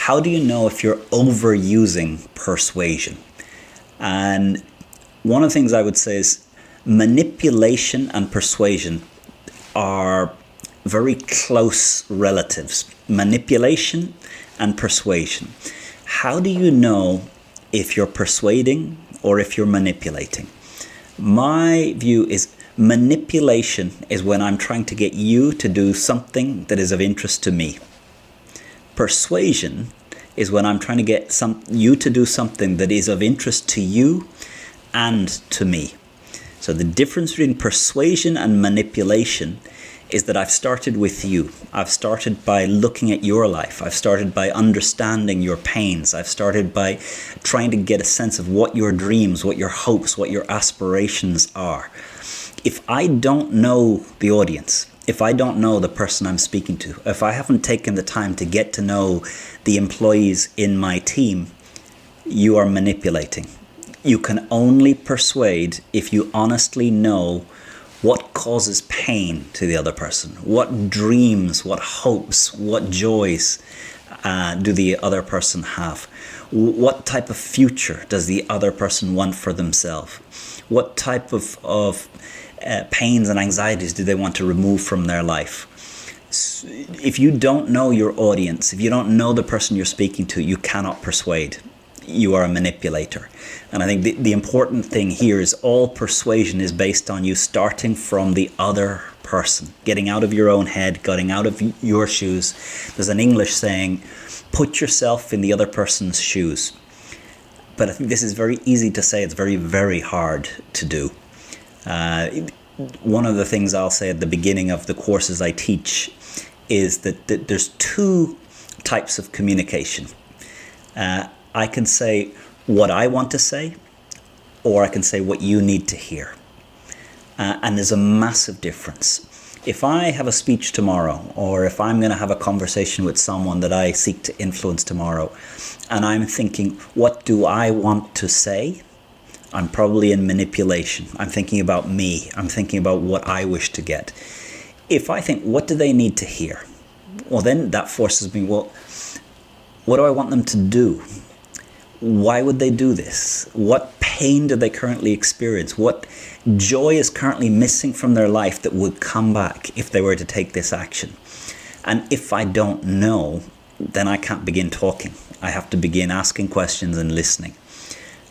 how do you know if you're overusing persuasion? And one of the things I would say is manipulation and persuasion are very close relatives. Manipulation and persuasion. How do you know if you're persuading or if you're manipulating? My view is manipulation is when I'm trying to get you to do something that is of interest to me. Persuasion is when I'm trying to get you to do something that is of interest to you and to me. So the difference between persuasion and manipulation is that I've started with you. I've started by looking at your life. I've started by understanding your pains. I've started by trying to get a sense of what your dreams, what your hopes, what your aspirations are. If I don't know the audience, if I don't know the person I'm speaking to, if I haven't taken the time to get to know the employees in my team, you are manipulating. You can only persuade if you honestly know what causes pain to the other person, what dreams, what hopes, what joys do the other person have, what type of future does the other person want for themselves, what type of pains and anxieties do they want to remove from their life. If you don't know your audience, if you don't know the person you're speaking to, you cannot persuade. You are a manipulator. And I think the important thing here is all persuasion is based on you starting from the other person, getting out of your own head, getting out of your shoes. There's an English saying, put yourself in the other person's shoes. But I think this is very easy to say. It's very, very hard to do. One of the things I'll say at the beginning of the courses I teach is that there's two types of communication. I can say what I want to say, or I can say what you need to hear. And there's a massive difference. If I have a speech tomorrow, or if I'm going to have a conversation with someone that I seek to influence tomorrow, and I'm thinking, what do I want to say? I'm probably in manipulation. I'm thinking about me. I'm thinking about what I wish to get. If I think, what do they need to hear? Well, then that forces me, well, what do I want them to do? Why would they do this? What pain do they currently experience? What joy is currently missing from their life that would come back if they were to take this action? And if I don't know, then I can't begin talking. I have to begin asking questions and listening.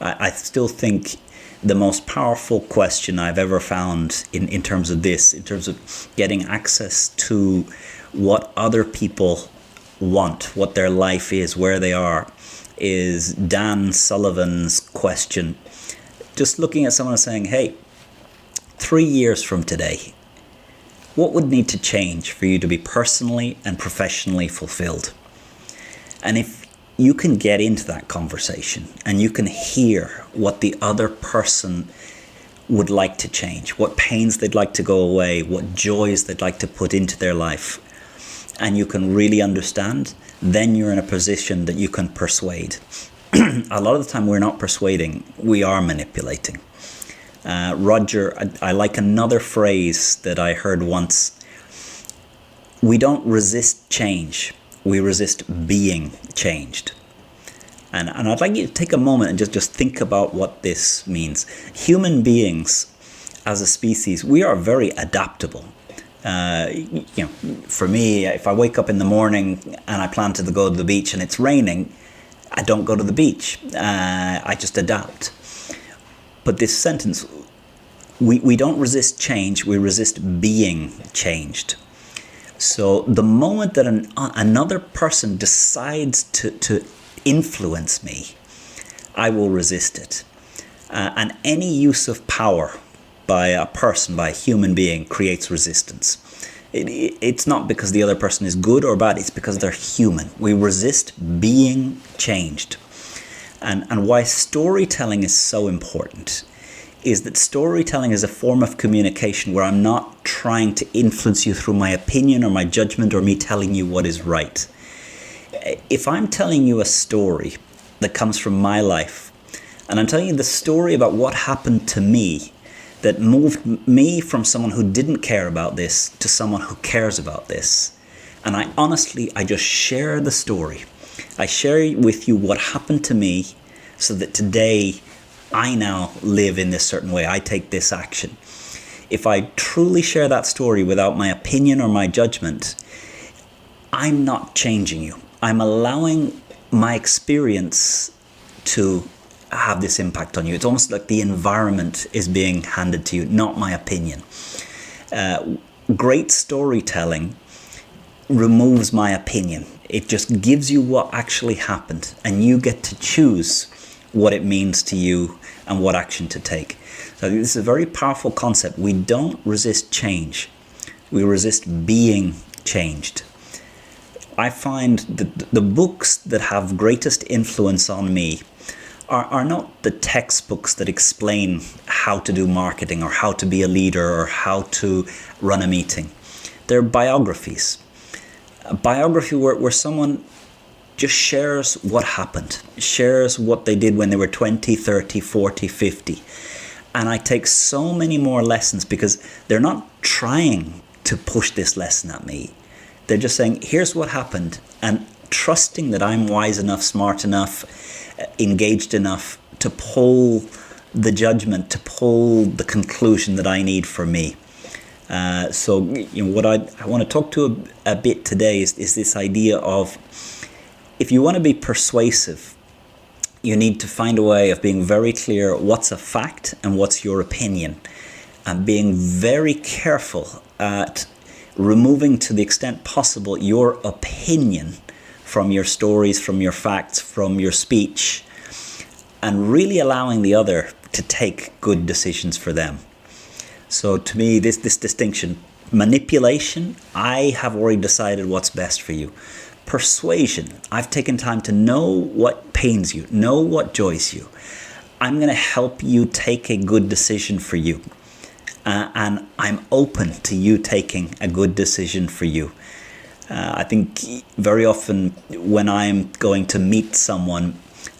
I still think the most powerful question I've ever found in terms of this, in terms of getting access to what other people want, what their life is, where they are, is Dan Sullivan's question. Just looking at someone and saying, hey, 3 years from today, what would need to change for you to be personally and professionally fulfilled? And if you can get into that conversation and you can hear what the other person would like to change, what pains they'd like to go away, what joys they'd like to put into their life, and you can really understand, then you're in a position that you can persuade. A lot of the time we're not persuading, we are manipulating. Roger, I like another phrase that I heard once. We don't resist change, we resist being changed. And I'd like you to take a moment and just think about what this means. Human beings, as a species, we are very adaptable. For me, if I wake up in the morning and I plan to go to the beach and it's raining, I don't go to the beach. I just adapt. But this sentence, we don't resist change, we resist being changed. So the moment that another person decides to influence me, I will resist it. And any use of power by a person, by a human being, creates resistance. It's not because the other person is good or bad, it's because they're human. We resist being changed. And why storytelling is so important is that storytelling is a form of communication where I'm not trying to influence you through my opinion or my judgment or me telling you what is right. If I'm telling you a story that comes from my life, and I'm telling you the story about what happened to me that moved me from someone who didn't care about this to someone who cares about this, and I just share the story, I share with you what happened to me so that today I now live in this certain way. I take this action. If I truly share that story without my opinion or my judgment, I'm not changing you. I'm allowing my experience to have this impact on you. It's almost like the environment is being handed to you, not my opinion. Great storytelling removes my opinion. It just gives you what actually happened, and you get to choose what it means to you and what action to take. So this is a very powerful concept. We don't resist change. We resist being changed. I find that the books that have greatest influence on me are not the textbooks that explain how to do marketing or how to be a leader or how to run a meeting. They're biographies. A biography where someone just shares what happened, shares what they did when they were 20, 30, 40, 50. And I take so many more lessons because they're not trying to push this lesson at me. They're just saying, here's what happened, and trusting that I'm wise enough, smart enough, engaged enough to pull the judgment, to pull the conclusion that I need for me. So what I want to talk to a bit today is this idea of, if you want to be persuasive, you need to find a way of being very clear what's a fact and what's your opinion, and being very careful at removing, to the extent possible, your opinion from your stories, from your facts, from your speech, and really allowing the other to take good decisions for them. So to me, this distinction, manipulation, I have already decided what's best for you. Persuasion, I've taken time to know what pains you, know what joys you. I'm going to help you take a good decision for you. And I'm open to you taking a good decision for you. I think very often when I'm going to meet someone,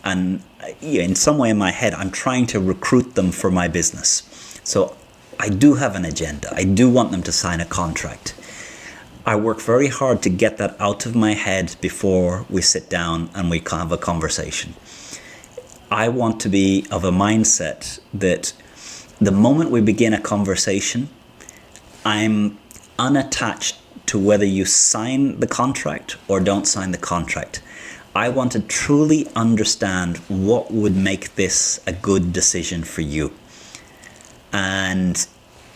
and in some way in my head, I'm trying to recruit them for my business. So I do have an agenda. I do want them to sign a contract. I work very hard to get that out of my head before we sit down and we have a conversation. I want to be of a mindset that the moment we begin a conversation, I'm unattached to whether you sign the contract or don't sign the contract. I want to truly understand what would make this a good decision for you. And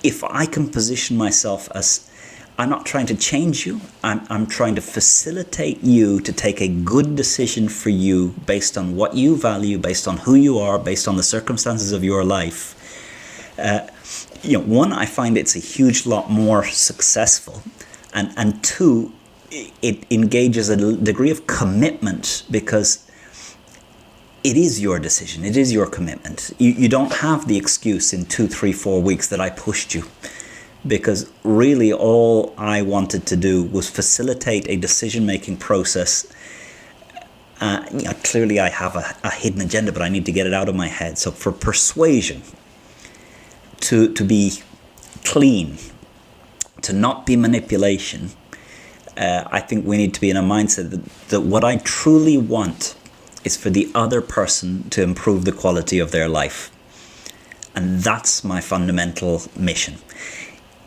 if I can position myself as, I'm not trying to change you, I'm trying to facilitate you to take a good decision for you based on what you value, based on who you are, based on the circumstances of your life. One, I find it's a huge lot more successful, and two, it engages a degree of commitment because it is your decision, it is your commitment. You don't have the excuse in 2, 3, 4 weeks that I pushed you, because really all I wanted to do was facilitate a decision-making process. Clearly I have a hidden agenda, but I need to get it out of my head. So for persuasion, to be clean, to not be manipulation, I think we need to be in a mindset that what I truly want is for the other person to improve the quality of their life. And that's my fundamental mission.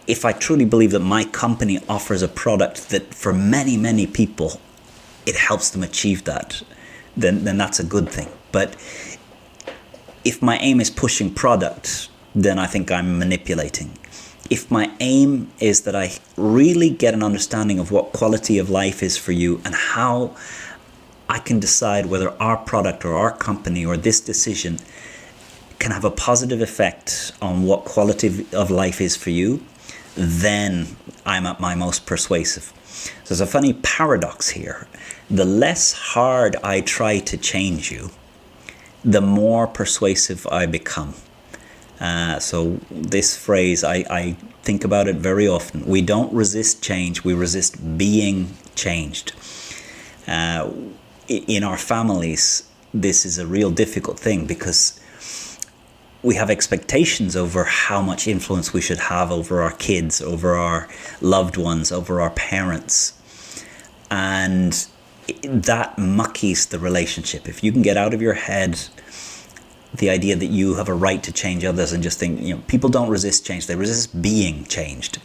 If I truly believe that my company offers a product that for many, many people, it helps them achieve that, then that's a good thing. But if my aim is pushing product, then I think I'm manipulating. If my aim is that I really get an understanding of what quality of life is for you and how I can decide whether our product or our company or this decision can have a positive effect on what quality of life is for you, then I'm at my most persuasive. So there's a funny paradox here. The less hard I try to change you, the more persuasive I become. So this phrase, I think about it very often. We don't resist change, we resist being changed. In our families, this is a real difficult thing because we have expectations over how much influence we should have over our kids, over our loved ones, over our parents. And that muckies the relationship. If you can get out of your head the idea that you have a right to change others and just think, people don't resist change, they resist being changed.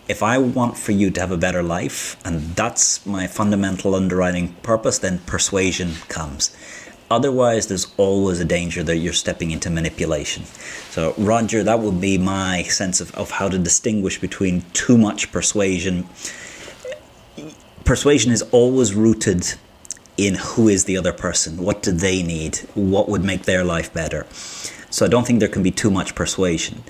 If I want for you to have a better life, and that's my fundamental underwriting purpose, then persuasion comes. Otherwise, there's always a danger that you're stepping into manipulation. So, Roger, that would be my sense of how to distinguish between too much persuasion. Persuasion is always rooted in who is the other person, what do they need, what would make their life better. So I don't think there can be too much persuasion.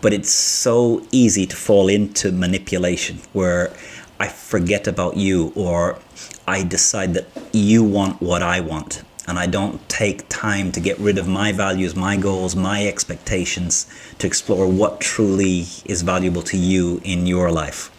But it's so easy to fall into manipulation where I forget about you, or I decide that you want what I want, and I don't take time to get rid of my values, my goals, my expectations to explore what truly is valuable to you in your life.